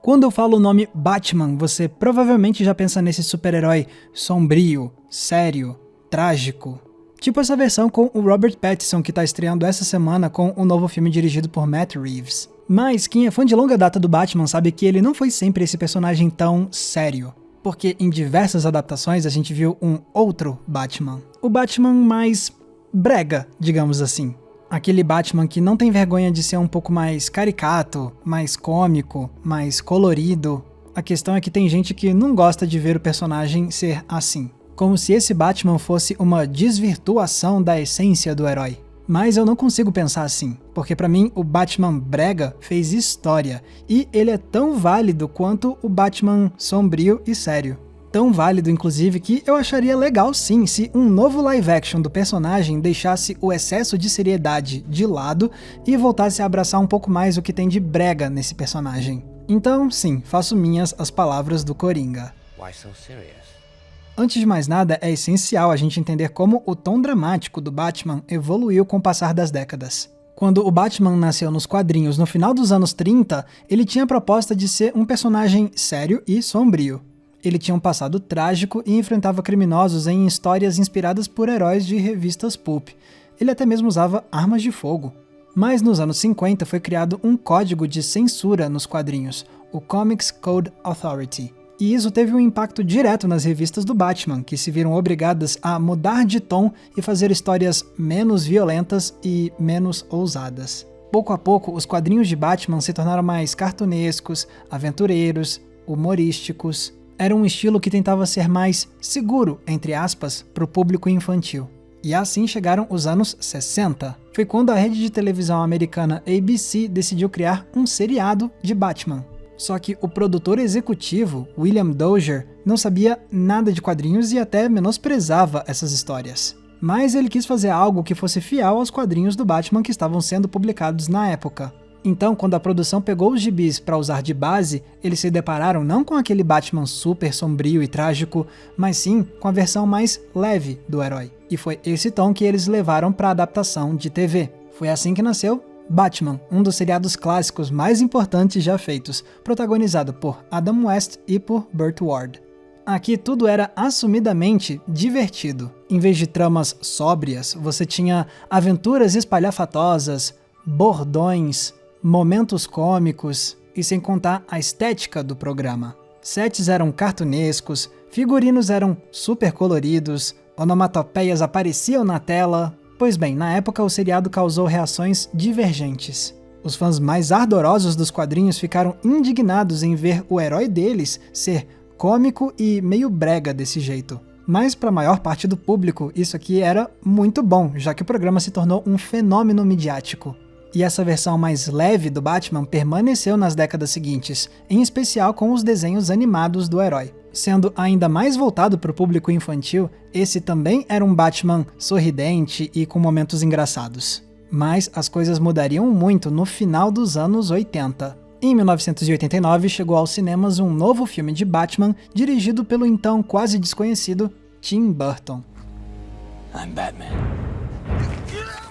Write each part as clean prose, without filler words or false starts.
Quando eu falo o nome Batman, você provavelmente já pensa nesse super-herói sombrio, sério, trágico. Tipo essa versão com o Robert Pattinson que tá estreando essa semana com um novo filme dirigido por Matt Reeves. Mas quem é fã de longa data do Batman sabe que ele não foi sempre esse personagem tão sério. Porque em diversas adaptações a gente viu um outro Batman. O Batman mais brega, digamos assim. Aquele Batman que não tem vergonha de ser um pouco mais caricato, mais cômico, mais colorido. A questão é que tem gente que não gosta de ver o personagem ser assim. Como se esse Batman fosse uma desvirtuação da essência do herói. Mas eu não consigo pensar assim, porque pra mim o Batman brega fez história, e ele é tão válido quanto o Batman sombrio e sério. Tão válido, inclusive, que eu acharia legal sim se um novo live action do personagem deixasse o excesso de seriedade de lado e voltasse a abraçar um pouco mais o que tem de brega nesse personagem. Então, sim, faço minhas as palavras do Coringa. Why so serious? Antes de mais nada, é essencial a gente entender como o tom dramático do Batman evoluiu com o passar das décadas. Quando o Batman nasceu nos quadrinhos no final dos anos 30, ele tinha a proposta de ser um personagem sério e sombrio. Ele tinha um passado trágico e enfrentava criminosos em histórias inspiradas por heróis de revistas pulp. Ele até mesmo usava armas de fogo. Mas nos anos 50 foi criado um código de censura nos quadrinhos, o Comics Code Authority. E isso teve um impacto direto nas revistas do Batman, que se viram obrigadas a mudar de tom e fazer histórias menos violentas e menos ousadas. Pouco a pouco, os quadrinhos de Batman se tornaram mais cartunescos, aventureiros, humorísticos. Era um estilo que tentava ser mais seguro, entre aspas, para o público infantil. E assim chegaram os anos 60. Foi quando a rede de televisão americana ABC decidiu criar um seriado de Batman. Só que o produtor executivo, William Dozier, não sabia nada de quadrinhos e até menosprezava essas histórias. Mas ele quis fazer algo que fosse fiel aos quadrinhos do Batman que estavam sendo publicados na época. Então, quando a produção pegou os gibis para usar de base, eles se depararam não com aquele Batman super sombrio e trágico, mas sim com a versão mais leve do herói. E foi esse tom que eles levaram para a adaptação de TV. Foi assim que nasceu Batman, um dos seriados clássicos mais importantes já feitos, protagonizado por Adam West e por Burt Ward. Aqui tudo era assumidamente divertido. Em vez de tramas sóbrias, você tinha aventuras espalhafatosas, bordões, momentos cômicos e sem contar a estética do programa. Sets eram cartunescos, figurinos eram super coloridos, onomatopeias apareciam na tela. Pois bem, na época o seriado causou reações divergentes. Os fãs mais ardorosos dos quadrinhos ficaram indignados em ver o herói deles ser cômico e meio brega desse jeito. Mas para a maior parte do público, isso aqui era muito bom, já que o programa se tornou um fenômeno midiático. E essa versão mais leve do Batman permaneceu nas décadas seguintes, em especial com os desenhos animados do herói. Sendo ainda mais voltado para o público infantil, esse também era um Batman sorridente e com momentos engraçados. Mas as coisas mudariam muito no final dos anos 80. Em 1989 chegou aos cinemas um novo filme de Batman dirigido pelo então quase desconhecido Tim Burton. I'm Batman.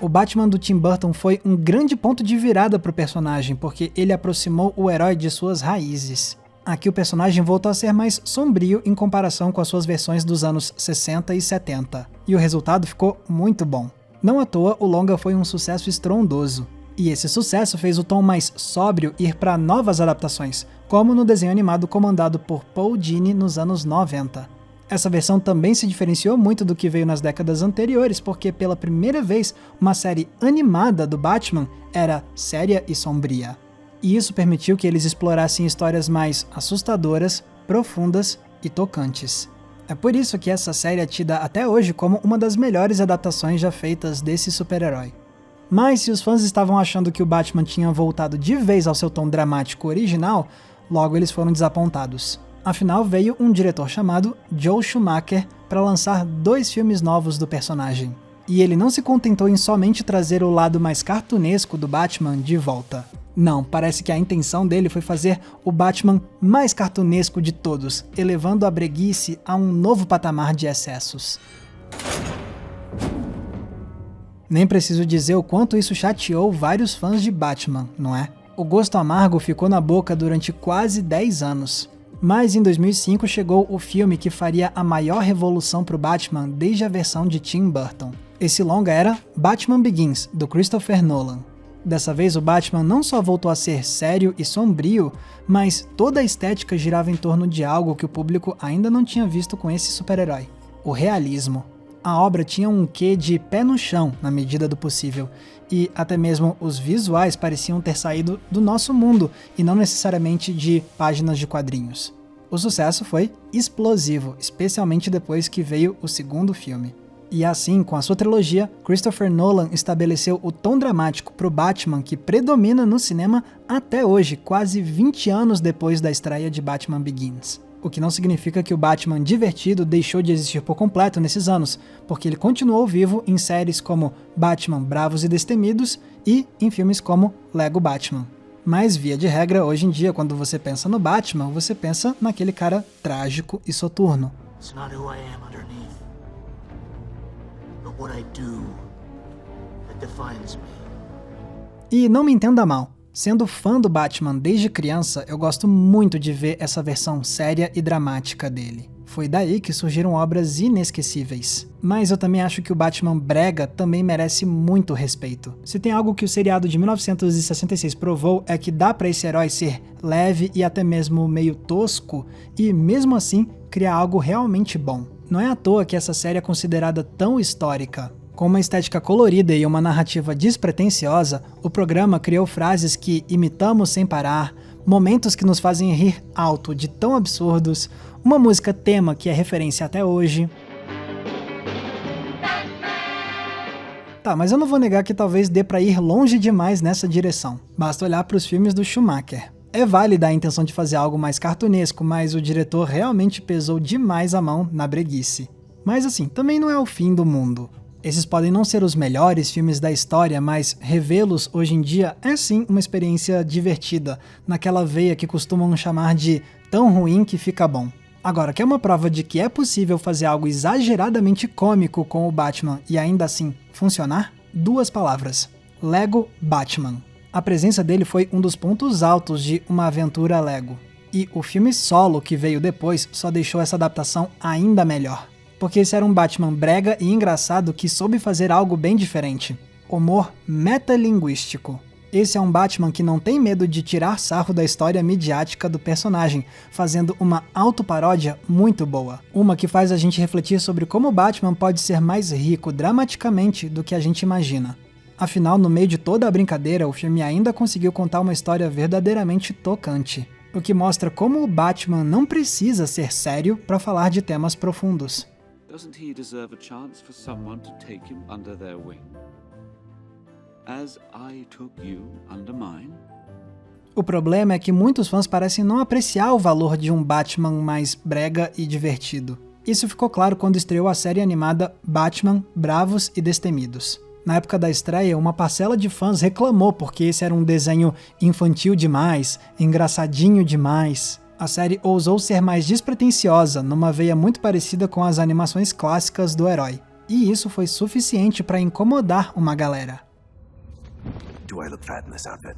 O Batman do Tim Burton foi um grande ponto de virada para o personagem, porque ele aproximou o herói de suas raízes. Aqui o personagem voltou a ser mais sombrio em comparação com as suas versões dos anos 60 e 70, e o resultado ficou muito bom. Não à toa, o longa foi um sucesso estrondoso, e esse sucesso fez o tom mais sóbrio ir para novas adaptações, como no desenho animado comandado por Paul Dini nos anos 90. Essa versão também se diferenciou muito do que veio nas décadas anteriores, porque pela primeira vez uma série animada do Batman era séria e sombria. E isso permitiu que eles explorassem histórias mais assustadoras, profundas e tocantes. É por isso que essa série é tida até hoje como uma das melhores adaptações já feitas desse super-herói. Mas se os fãs estavam achando que o Batman tinha voltado de vez ao seu tom dramático original, logo eles foram desapontados. Afinal, veio um diretor chamado Joel Schumacher para lançar 2 filmes novos do personagem. E ele não se contentou em somente trazer o lado mais cartunesco do Batman de volta. Não, parece que a intenção dele foi fazer o Batman mais cartunesco de todos, elevando a breguice a um novo patamar de excessos. Nem preciso dizer o quanto isso chateou vários fãs de Batman, não é? O gosto amargo ficou na boca durante quase 10 anos. Mas em 2005 chegou o filme que faria a maior revolução para o Batman desde a versão de Tim Burton. Esse longa era Batman Begins, do Christopher Nolan. Dessa vez o Batman não só voltou a ser sério e sombrio, mas toda a estética girava em torno de algo que o público ainda não tinha visto com esse super-herói: o realismo. A obra tinha um quê de pé no chão, na medida do possível, e até mesmo os visuais pareciam ter saído do nosso mundo e não necessariamente de páginas de quadrinhos. O sucesso foi explosivo, especialmente depois que veio o segundo filme. E assim, com a sua trilogia, Christopher Nolan estabeleceu o tom dramático para o Batman que predomina no cinema até hoje, quase 20 anos depois da estreia de Batman Begins. O que não significa que o Batman divertido deixou de existir por completo nesses anos, porque ele continuou vivo em séries como Batman Bravos e Destemidos e em filmes como Lego Batman. Mas, via de regra, hoje em dia, quando você pensa no Batman, você pensa naquele cara trágico e soturno. It's not who I am underneath, but what I do that defines me. E não me entenda mal. Sendo fã do Batman desde criança, eu gosto muito de ver essa versão séria e dramática dele. Foi daí que surgiram obras inesquecíveis. Mas eu também acho que o Batman brega também merece muito respeito. Se tem algo que o seriado de 1966 provou é que dá pra esse herói ser leve e até mesmo meio tosco, e mesmo assim criar algo realmente bom. Não é à toa que essa série é considerada tão histórica. Com uma estética colorida e uma narrativa despretensiosa, o programa criou frases que imitamos sem parar, momentos que nos fazem rir alto de tão absurdos, uma música tema que é referência até hoje. Tá, mas eu não vou negar que talvez dê pra ir longe demais nessa direção. Basta olhar para os filmes do Schumacher. É válida a intenção de fazer algo mais cartunesco, mas o diretor realmente pesou demais a mão na breguice. Mas assim, também não é o fim do mundo. Esses podem não ser os melhores filmes da história, mas revê-los hoje em dia é sim uma experiência divertida, naquela veia que costumam chamar de tão ruim que fica bom. Agora, quer uma prova de que é possível fazer algo exageradamente cômico com o Batman e ainda assim funcionar? 2 palavras: Lego Batman. A presença dele foi um dos pontos altos de Uma Aventura Lego. E o filme solo que veio depois só deixou essa adaptação ainda melhor. Porque esse era um Batman brega e engraçado que soube fazer algo bem diferente: humor metalinguístico. Esse é um Batman que não tem medo de tirar sarro da história midiática do personagem, fazendo uma autoparódia muito boa. Uma que faz a gente refletir sobre como o Batman pode ser mais rico dramaticamente do que a gente imagina. Afinal, no meio de toda a brincadeira, o filme ainda conseguiu contar uma história verdadeiramente tocante. O que mostra como o Batman não precisa ser sério para falar de temas profundos. Doesn't he deserve a chance for someone to take him under their wing? As I took you under mine? O problema é que muitos fãs parecem não apreciar o valor de um Batman mais brega e divertido. Isso ficou claro quando estreou a série animada Batman Bravos e Destemidos. Na época da estreia, uma parcela de fãs reclamou porque esse era um desenho infantil demais, engraçadinho demais. A série ousou ser mais despretensiosa, numa veia muito parecida com as animações clássicas do herói. E isso foi suficiente para incomodar uma galera. Do I look fat in this outfit?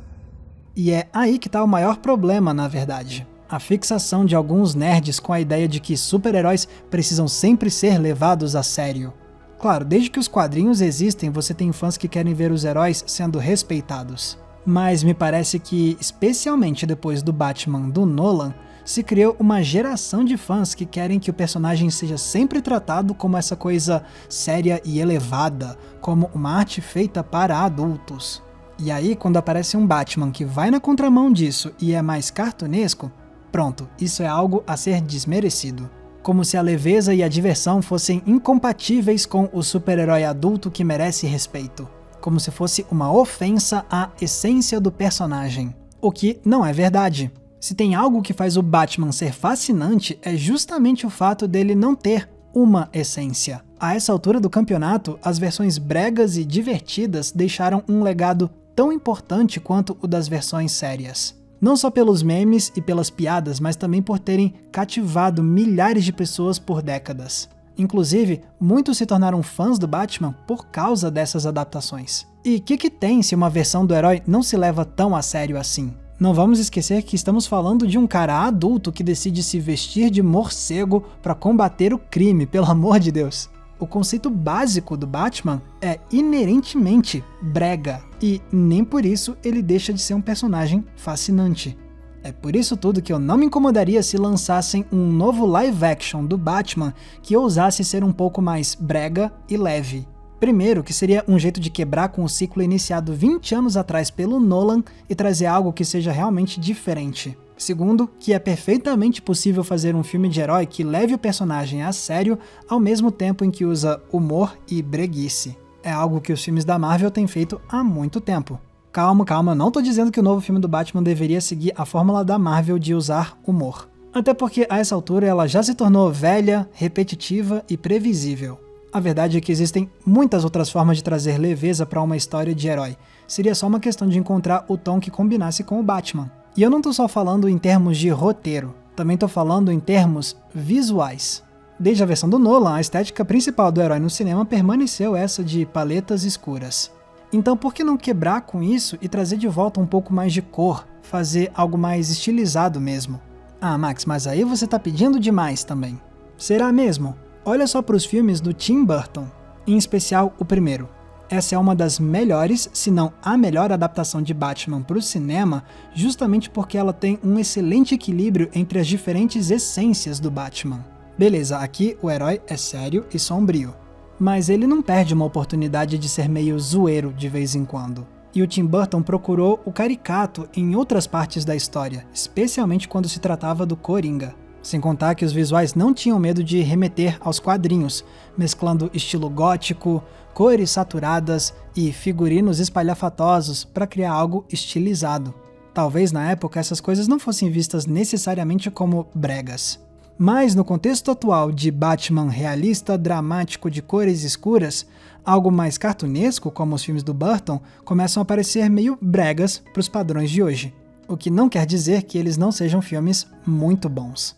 E é aí que tá o maior problema, na verdade. A fixação de alguns nerds com a ideia de que super-heróis precisam sempre ser levados a sério. Claro, desde que os quadrinhos existem, você tem fãs que querem ver os heróis sendo respeitados. Mas me parece que, especialmente depois do Batman do Nolan, se criou uma geração de fãs que querem que o personagem seja sempre tratado como essa coisa séria e elevada, como uma arte feita para adultos. E aí, quando aparece um Batman que vai na contramão disso e é mais cartunesco, pronto, isso é algo a ser desmerecido. Como se a leveza e a diversão fossem incompatíveis com o super-herói adulto que merece respeito. Como se fosse uma ofensa à essência do personagem. O que não é verdade. Se tem algo que faz o Batman ser fascinante, é justamente o fato dele não ter uma essência. A essa altura do campeonato, as versões bregas e divertidas deixaram um legado tão importante quanto o das versões sérias. Não só pelos memes e pelas piadas, mas também por terem cativado milhares de pessoas por décadas. Inclusive, muitos se tornaram fãs do Batman por causa dessas adaptações. E o que tem se uma versão do herói não se leva tão a sério assim? Não vamos esquecer que estamos falando de um cara adulto que decide se vestir de morcego para combater o crime, pelo amor de Deus. O conceito básico do Batman é inerentemente brega, e nem por isso ele deixa de ser um personagem fascinante. É por isso tudo que eu não me incomodaria se lançassem um novo live action do Batman que ousasse ser um pouco mais brega e leve. Primeiro, que seria um jeito de quebrar com o ciclo iniciado 20 anos atrás pelo Nolan e trazer algo que seja realmente diferente. Segundo, que é perfeitamente possível fazer um filme de herói que leve o personagem a sério ao mesmo tempo em que usa humor e breguice. É algo que os filmes da Marvel têm feito há muito tempo. Calma, não tô dizendo que o novo filme do Batman deveria seguir a fórmula da Marvel de usar humor. Até porque a essa altura ela já se tornou velha, repetitiva e previsível. A verdade é que existem muitas outras formas de trazer leveza para uma história de herói. Seria só uma questão de encontrar o tom que combinasse com o Batman. E eu não tô só falando em termos de roteiro, também tô falando em termos visuais. Desde a versão do Nolan, a estética principal do herói no cinema permaneceu essa de paletas escuras. Então por que não quebrar com isso e trazer de volta um pouco mais de cor, fazer algo mais estilizado mesmo? Ah, Max, mas aí você tá pedindo demais também. Será mesmo? Olha só para os filmes do Tim Burton, em especial o primeiro. Essa é uma das melhores, se não a melhor adaptação de Batman para o cinema, justamente porque ela tem um excelente equilíbrio entre as diferentes essências do Batman. Beleza, aqui o herói é sério e sombrio, mas ele não perde uma oportunidade de ser meio zoeiro de vez em quando. E o Tim Burton procurou o caricato em outras partes da história, especialmente quando se tratava do Coringa. Sem contar que os visuais não tinham medo de remeter aos quadrinhos, mesclando estilo gótico, cores saturadas e figurinos espalhafatosos para criar algo estilizado. Talvez na época essas coisas não fossem vistas necessariamente como bregas. Mas no contexto atual de Batman realista, dramático de cores escuras, algo mais cartunesco, como os filmes do Burton, começam a parecer meio bregas para os padrões de hoje. O que não quer dizer que eles não sejam filmes muito bons.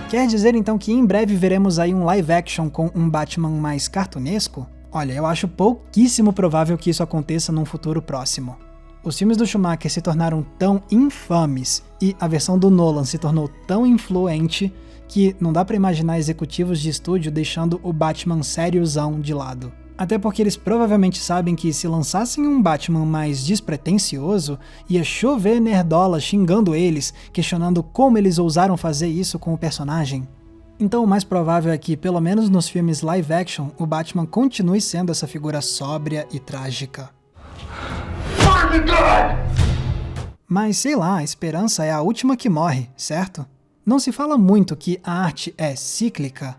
Quer dizer então que em breve veremos aí um live action com um Batman mais cartunesco? Olha, eu acho pouquíssimo provável que isso aconteça num futuro próximo. Os filmes do Schumacher se tornaram tão infames e a versão do Nolan se tornou tão influente que não dá pra imaginar executivos de estúdio deixando o Batman sériozão de lado. Até porque eles provavelmente sabem que se lançassem um Batman mais despretensioso, ia chover nerdola xingando eles, questionando como eles ousaram fazer isso com o personagem. Então o mais provável é que, pelo menos nos filmes live action, o Batman continue sendo essa figura sóbria e trágica. Mas sei lá, a esperança é a última que morre, certo? Não se fala muito que a arte é cíclica.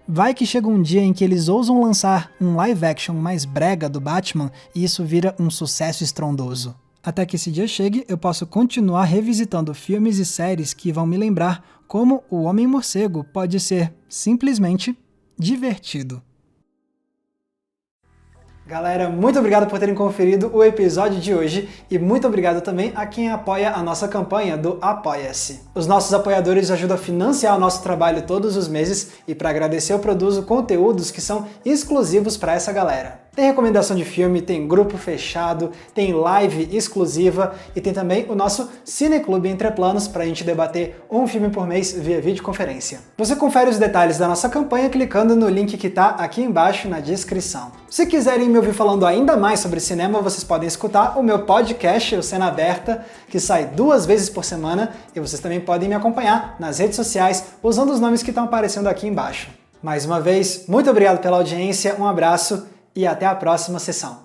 Vai que chega um dia em que eles ousam lançar um live action mais brega do Batman e isso vira um sucesso estrondoso. Até que esse dia chegue, eu posso continuar revisitando filmes e séries que vão me lembrar como o Homem-Morcego pode ser simplesmente divertido. Galera, muito obrigado por terem conferido o episódio de hoje e muito obrigado também a quem apoia a nossa campanha do Apoia-se. Os nossos apoiadores ajudam a financiar o nosso trabalho todos os meses e para agradecer eu produzo conteúdos que são exclusivos para essa galera. Tem recomendação de filme, tem grupo fechado, tem live exclusiva e tem também o nosso Cineclube Entre Planos para a gente debater um filme por mês via videoconferência. Você confere os detalhes da nossa campanha clicando no link que está aqui embaixo na descrição. Se quiserem me ouvir falando ainda mais sobre cinema, vocês podem escutar o meu podcast, o Cena Aberta, que sai 2 vezes por semana e vocês também podem me acompanhar nas redes sociais usando os nomes que estão aparecendo aqui embaixo. Mais uma vez, muito obrigado pela audiência, um abraço e até a próxima sessão.